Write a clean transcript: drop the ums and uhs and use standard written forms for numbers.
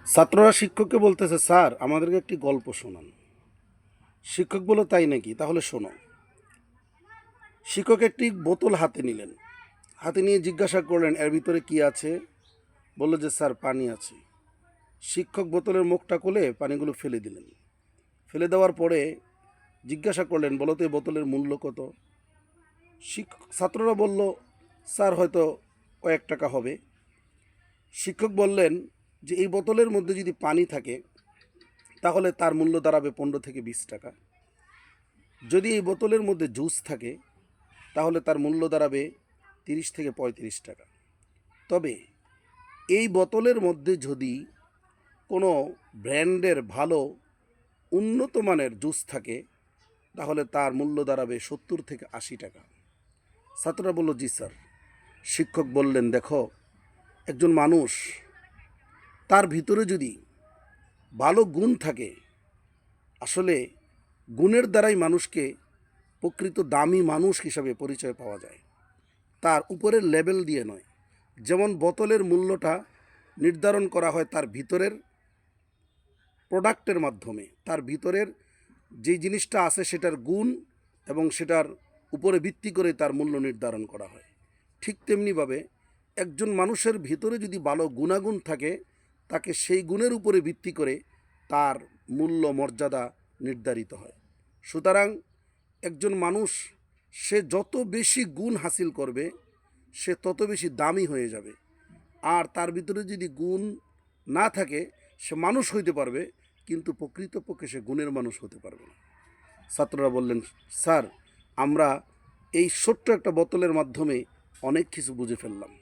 ছাত্ররা শিক্ষককে বলতেছে, স্যার আমাদেরকে একটি গল্প শোনান। শিক্ষক বলল, তাই নাকি, তাহলে শোনো। শিক্ষক একটি বোতল হাতে নিলেন, হাতে নিয়ে জিজ্ঞাসা করলেন, এর ভিতরে কি আছে? বলল যে, স্যার পানি আছে। শিক্ষক বোতলের মুখটা খুলে পানিগুলো ফেলে দিলেন। ফেলে দেওয়ার পরে জিজ্ঞাসা করলেন, বলো তো এই বোতলের মূল্য কত? ছাত্ররা বলল, স্যার হয়তো কয়েক টাকা হবে। শিক্ষক বললেন যে, এই বোতলের মধ্যে যদি পানি থাকে তাহলে তার মূল্য দাঁড়াবে 15 থেকে 20 টাকা। যদি এই বোতলের মধ্যে জুস থাকে তাহলে তার মূল্য দাঁড়াবে 30 থেকে 35 টাকা। তবে এই বোতলের মধ্যে যদি কোনো ব্র্যান্ডের ভালো উন্নত মানের জুস থাকে তাহলে তার মূল্য দাঁড়াবে 70 থেকে 80 টাকা। ছাত্ররা বলল, জি স্যার। শিক্ষক বললেন, দেখো, একজন মানুষ, তার ভিতরে যদি ভালো গুণ থাকে, আসলে গুণের দ্বারাই মানুষকে প্রকৃত দামি মানুষ হিসাবে পরিচয় পাওয়া যায়, তার উপরের লেভেল দিয়ে নয়। যেমন বোতলের মূল্যটা নির্ধারণ করা হয় তার ভিতরের প্রোডাক্টের মাধ্যমে, তার ভিতরের যে জিনিসটা আছে সেটার গুণ এবং সেটার উপরে ভিত্তি করে তার মূল্য নির্ধারণ করা হয়। ঠিক তেমনিভাবে একজন মানুষের ভিতরে যদি ভালো গুণাগুণ থাকে, তাকে সেই গুণের উপরে ভিত্তি করে তার মূল্য মর্যাদা নির্ধারিত হয়। সুতরাং একজন মানুষ, সে যত বেশি গুণ হাসিল করবে সে তত বেশি দামি হয়ে যাবে। আর তার ভিতরে যদি গুণ না থাকে, সে মানুষ হইতে পারবে কিন্তু প্রকৃতপক্ষে সে গুণের মানুষ হতে পারবে না। ছাত্ররা বললেন, স্যার আমরা এই ছোট্ট একটা বোতলের মাধ্যমে অনেক কিছু বুঝে ফেললাম।